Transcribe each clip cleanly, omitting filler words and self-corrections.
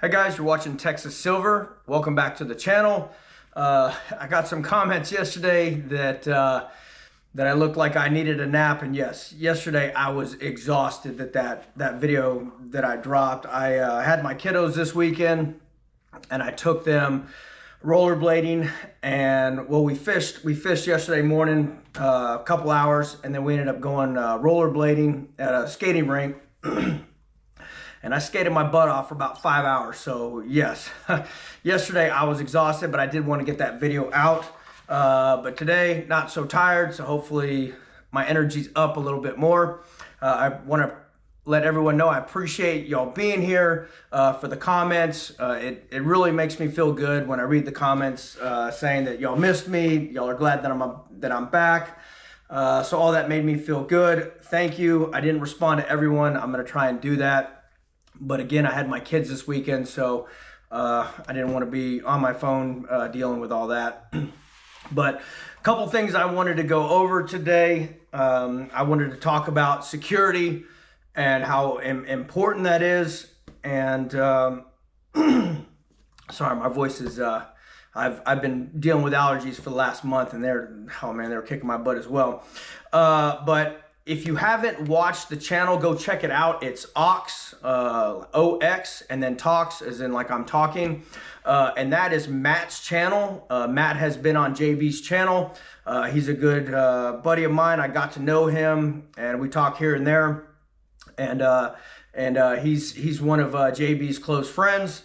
Hi guys, you're watching Texas Silver. Welcome back to the channel. I got some comments yesterday that I looked like I needed a nap, and yes, yesterday I was exhausted. That video that I dropped. I had my kiddos this weekend, and I took them rollerblading, and well, we fished yesterday morning, a couple hours, and then we ended up going rollerblading at a skating rink. And I skated my butt off for about 5 hours. So yes, yesterday I was exhausted, but I did want to get that video out. But today, not so tired, so hopefully my energy's up a little bit more. I want to let everyone know I appreciate y'all being here for the comments. It really makes me feel good when I read the comments saying that y'all missed me, y'all are glad that I'm back. So all that made me feel good. Thank you. I didn't respond to everyone. I'm going to try and do that. But again, I had my kids this weekend, so I didn't want to be on my phone dealing with all that. But a couple things I wanted to go over today. I wanted to talk about security and how important that is. And sorry, my voice is, I've been dealing with allergies for the last month, and they're kicking my butt as well. But if you haven't watched the channel, go check it out. It's Ox, O-X, and then Talks, as in like I'm talking. And that is Matt's channel. Matt has been on JB's channel. He's a good buddy of mine. I got to know him, and we talk here and there. And he's one of JB's close friends.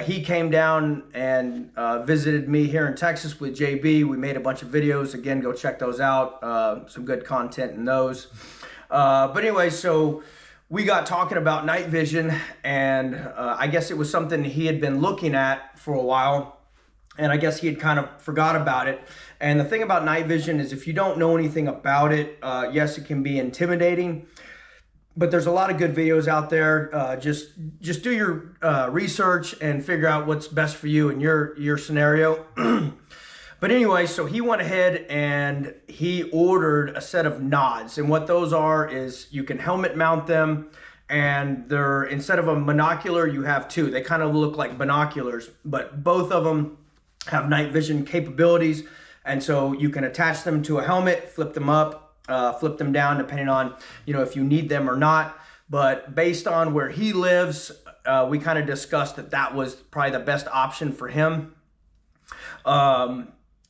He came down and visited me here in Texas with JB. We made a bunch of videos. Again, go check those out. Some good content in those. But anyway, so we got talking about night vision, and I guess it was something he had been looking at for a while, and I guess he had kind of forgot about it. And the thing about night vision is if you don't know anything about it, yes, it can be intimidating. But there's a lot of good videos out there. Just do your research and figure out what's best for you in your scenario. But anyway, so he went ahead and he ordered a set of nods. And what those are is you can helmet mount them, and they're, instead of a monocular, you have two. They kind of look like binoculars, but both of them have night vision capabilities. And so you can attach them to a helmet, flip them up, flip them down, depending on, if you need them or not. But based on where he lives, we kind of discussed that was probably the best option for him.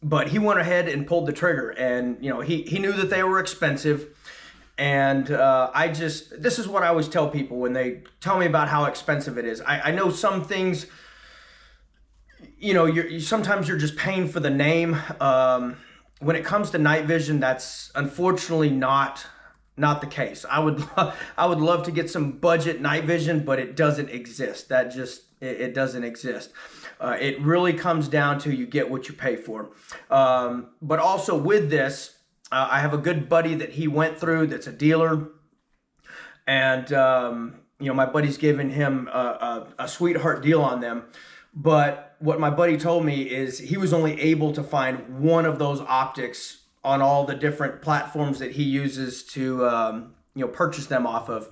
But he went ahead and pulled the trigger, and he knew that they were expensive. And this is what I always tell people when they tell me about how expensive it is. I know some things, sometimes you're just paying for the name. When it comes to night vision, that's unfortunately not the case. I would love to get some budget night vision, but it doesn't exist. It doesn't exist. It really comes down to you get what you pay for. But also with this, I have a good buddy that he went through that's a dealer, and my buddy's giving him a sweetheart deal on them. But what my buddy told me is he was only able to find one of those optics on all the different platforms that he uses to purchase them off of.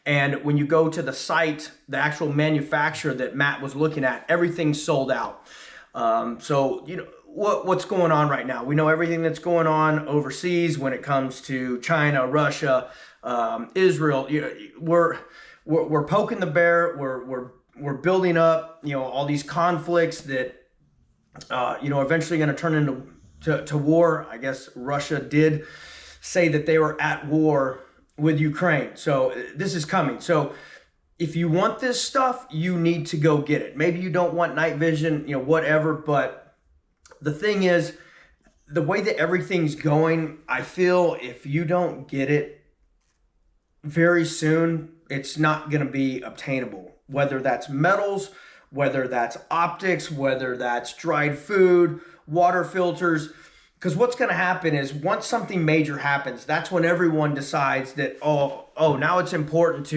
And when you go to the site, the actual manufacturer that Matt was looking at, everything's sold out. So what's going on right now? We know everything that's going on overseas when it comes to China, Russia, Israel. We're poking the bear. We're building up, all these conflicts that, eventually going to turn into war. I guess Russia did say that they were at war with Ukraine. So this is coming. So if you want this stuff, you need to go get it. Maybe you don't want night vision, whatever. But the thing is, the way that everything's going, I feel if you don't get it very soon, it's not going to be obtainable. Whether that's metals, whether that's optics, whether that's dried food, water filters. Because what's going to happen is once something major happens, that's when everyone decides that, oh, now it's important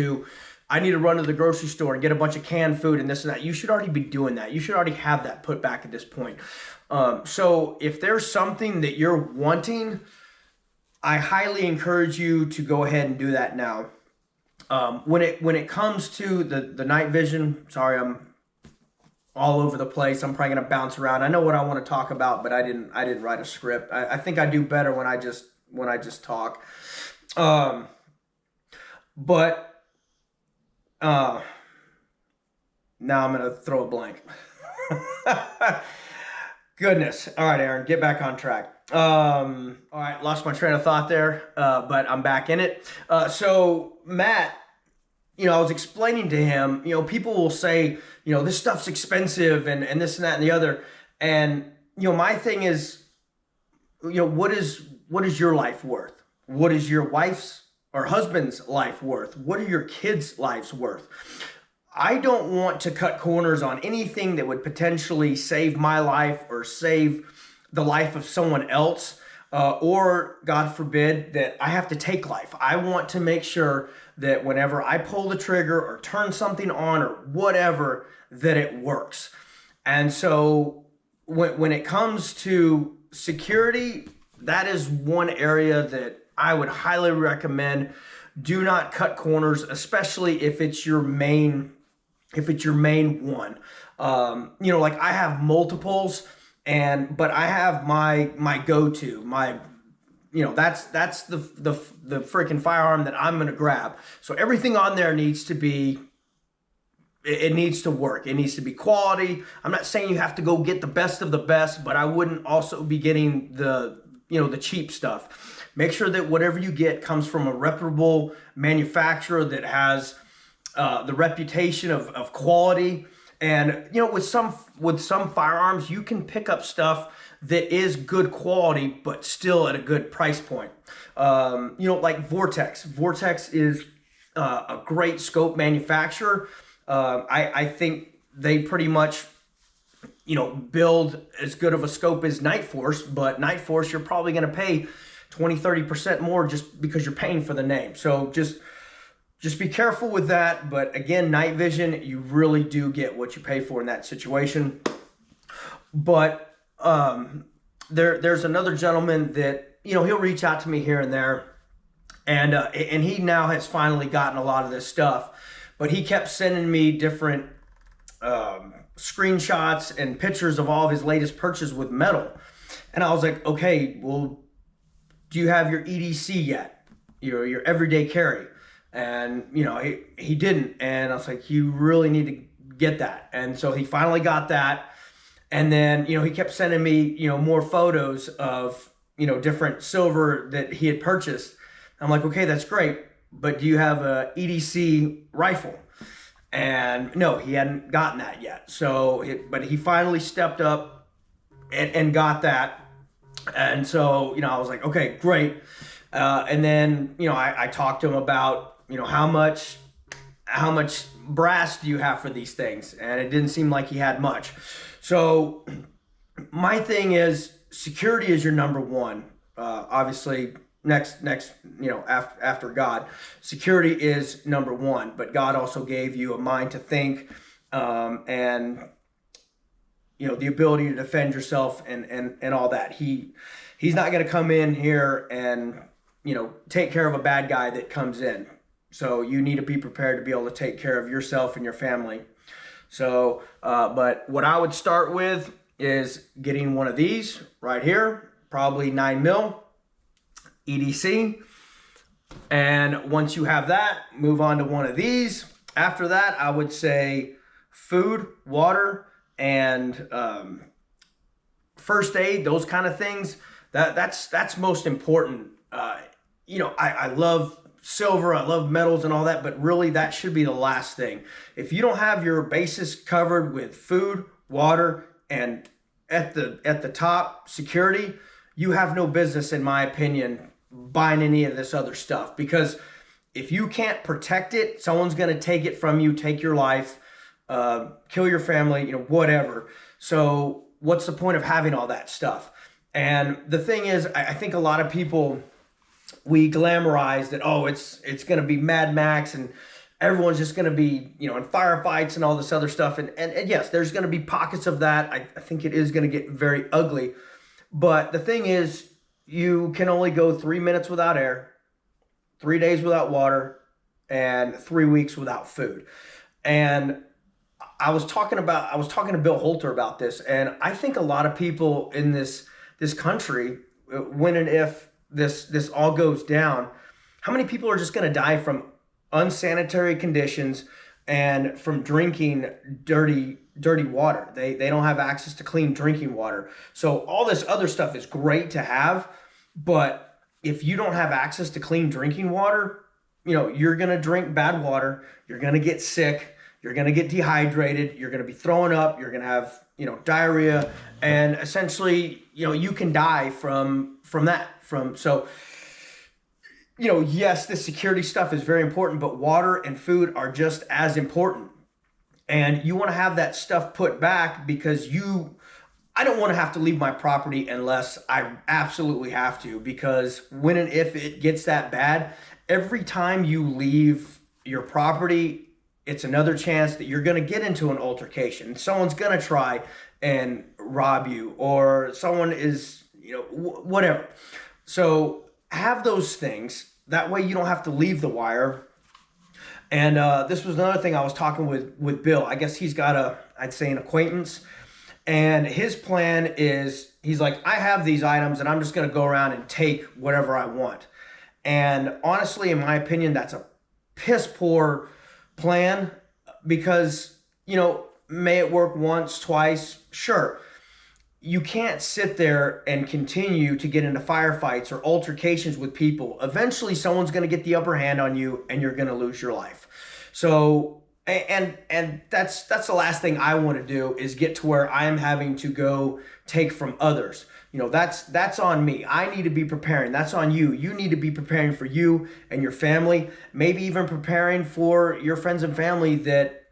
I need to run to the grocery store and get a bunch of canned food and this and that. You should already be doing that. You should already have that put back at this point. So if there's something that you're wanting, I highly encourage you to go ahead and do that now. When it comes to the night vision, sorry, I'm all over the place. I'm probably gonna bounce around. I know what I want to talk about, but I didn't write a script. I think I do better when I just talk. Um, but now I'm gonna throw a blank. Goodness. All right, Aaron, get back on track. All right, lost my train of thought there, but I'm back in it. So Matt, I was explaining to him, people will say, this stuff's expensive and this and that and the other. And, my thing is, what is your life worth? What is your wife's or husband's life worth? What are your kids' lives worth? I don't want to cut corners on anything that would potentially save my life or save the life of someone else, or God forbid that I have to take life. I want to make sure that whenever I pull the trigger or turn something on or whatever, that it works. And so when it comes to security, that is one area that I would highly recommend. Do not cut corners, especially if it's your main one. Like I have multiples, but I have my go-to, that's the freaking firearm that I'm gonna grab. So everything on there needs to be, it needs to work. It needs to be quality. I'm not saying you have to go get the best of the best, but I wouldn't also be getting the cheap stuff. Make sure that whatever you get comes from a reputable manufacturer that has the reputation of quality. And with some firearms, you can pick up stuff that is good quality but still at a good price point. Like Vortex. Vortex is a great scope manufacturer. I think they pretty much build as good of a scope as Night Force, but Night Force you're probably going to pay 20-30% more just because you're paying for the name. So just be careful with that. But again, night vision, you really do get what you pay for in that situation. But there's another gentleman that he'll reach out to me here and there, and he now has finally gotten a lot of this stuff. But he kept sending me different screenshots and pictures of all of his latest purchases with metal, and I was like, okay, well, do you have your EDC yet? Your everyday carry? And he didn't, and I was like, you really need to get that. And so he finally got that, and then he kept sending me more photos of different silver that he had purchased. I'm like, okay, that's great, but do you have a EDC rifle? And no, he hadn't gotten that yet. But he finally stepped up and got that. And so I was like, okay, great. And then I talked to him about how much brass do you have for these things, and it didn't seem like he had much. So my thing is, security is your number one. Obviously next after God, security is number one, but God also gave you a mind to think, and the ability to defend yourself and all that. He's not going to come in here and take care of a bad guy that comes in. So you need to be prepared to be able to take care of yourself and your family. So, but what I would start with is getting one of these right here, probably 9mm EDC. And once you have that, move on to one of these. After that, I would say food, water, and first aid, those kind of things. That's most important. I love silver, I love metals and all that, but really that should be the last thing. If you don't have your bases covered with food, water, and at the top, security, you have no business, in my opinion, buying any of this other stuff. Because if you can't protect it, someone's going to take it from you, take your life, kill your family, whatever. So what's the point of having all that stuff? And the thing is, I think a lot of people, we glamorize that, oh, it's going to be Mad Max and everyone's just going to be, in firefights and all this other stuff. And yes, there's going to be pockets of that. I think it is going to get very ugly. But the thing is, you can only go 3 minutes without air, 3 days without water, and 3 weeks without food. And I was talking to Bill Holter about this, and I think a lot of people in this country, when and if this all goes down, how many people are just going to die from unsanitary conditions and from drinking dirty water? They don't have access to clean drinking water. So all this other stuff is great to have, but if you don't have access to clean drinking water, you're going to drink bad water, you're going to get sick, you're going to get dehydrated, you're going to be throwing up, you're going to have, diarrhea, and essentially, you can die from that. Yes, the security stuff is very important, but water and food are just as important. And you want to have that stuff put back because I don't want to have to leave my property unless I absolutely have to, because when and if it gets that bad, every time you leave your property, it's another chance that you're going to get into an altercation. Someone's going to try and rob you, or someone is, whatever. So have those things. That way you don't have to leave the wire. And this was another thing I was talking with Bill. I guess he's got I'd say an acquaintance. And his plan is, he's like, I have these items and I'm just going to go around and take whatever I want. And honestly, in my opinion, that's a piss poor plan, because, may it work once, twice, sure. You can't sit there and continue to get into firefights or altercations with people. Eventually, someone's going to get the upper hand on you and you're going to lose your life. So, and that's the last thing I want to do, is get to where I am having to go take from others. That's on me. I need to be preparing. That's on you. You need to be preparing for you and your family, maybe even preparing for your friends and family that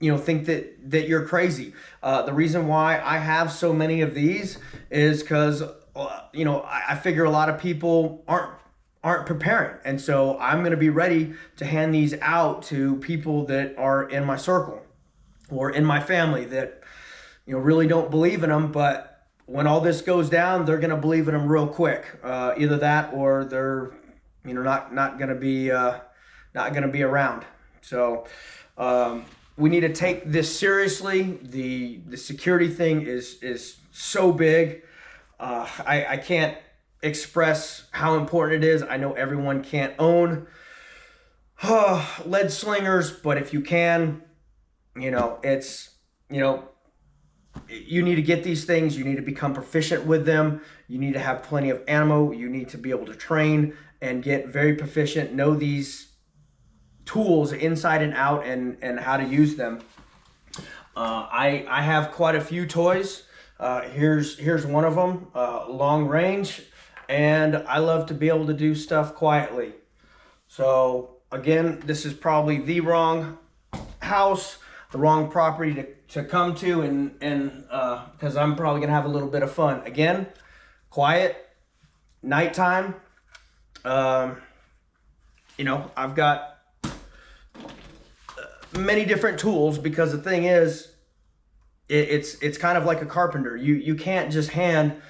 think that you're crazy. The reason why I have so many of these is because I figure a lot of people aren't preparing, and so I'm going to be ready to hand these out to people that are in my circle or in my family that really don't believe in them, but when all this goes down, they're going to believe in them real quick. Either that, or they're not going to be around. So we need to take this seriously. The security thing is so big. I can't express how important it is. I know everyone can't own lead slingers, but if you can, it's, you need to get these things. You need to become proficient with them. You need to have plenty of ammo. You need to be able to train and get very proficient, know these tools inside and out, and how to use them. I have quite a few toys. Here's one of them, long range, and I love to be able to do stuff quietly. So again, this is probably the wrong house, the wrong property to come to, and because I'm probably gonna have a little bit of fun. Again, quiet, nighttime. I've got many different tools, because the thing is, it's kind of like a carpenter. You can't just hand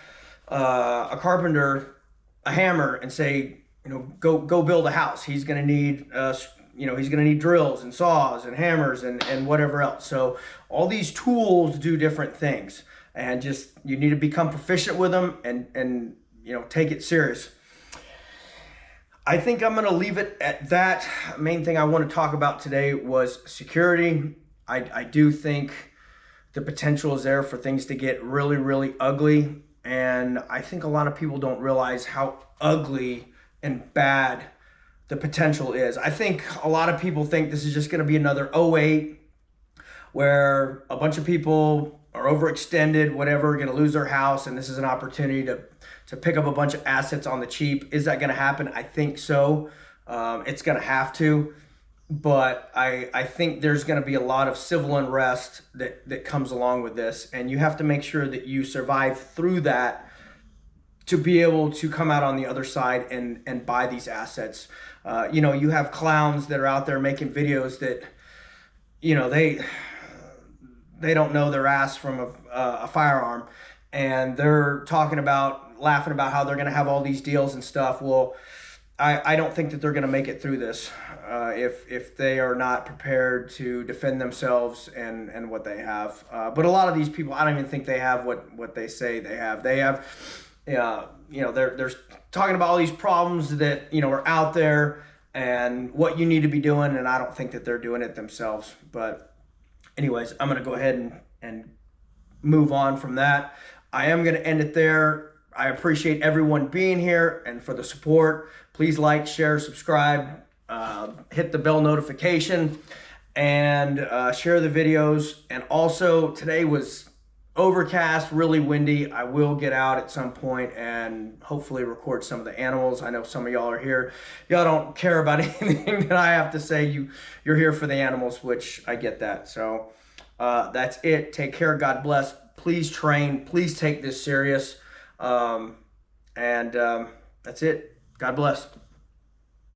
a carpenter a hammer and say, go build a house. He's gonna need he's going to need drills and saws and hammers and whatever else. So all these tools do different things, and just, you need to become proficient with them and take it serious. I think I'm going to leave it at that. Main thing I want to talk about today was security. I do think the potential is there for things to get really, really ugly. And I think a lot of people don't realize how ugly and bad the potential is. I think a lot of people think this is just going to be another '08, where a bunch of people are overextended, whatever, going to lose their house, and this is an opportunity to pick up a bunch of assets on the cheap. Is that going to happen? I think so. It's going to have to. But I think there's going to be a lot of civil unrest that comes along with this, and you have to make sure that you survive through that to be able to come out on the other side and buy these assets. You have clowns that are out there making videos that, they don't know their ass from a firearm, and they're laughing about how they're going to have all these deals and stuff. Well, I don't think that they're going to make it through this if they are not prepared to defend themselves and what they have. But a lot of these people, I don't even think they have what they say they have. They have, they're talking about all these problems that, are out there and what you need to be doing, and I don't think that they're doing it themselves. But anyways, I'm going to go ahead and move on from that. I am going to end it there. I appreciate everyone being here and for the support. Please like, share, subscribe, hit the bell notification, and share the videos. And also, today was overcast, really windy. I will get out at some point and hopefully record some of the animals. I know some of y'all are here. Y'all don't care about anything that I have to say. You're here for the animals, which I get that. So that's it. Take care. God bless. Please train. Please take this serious. That's it. God bless.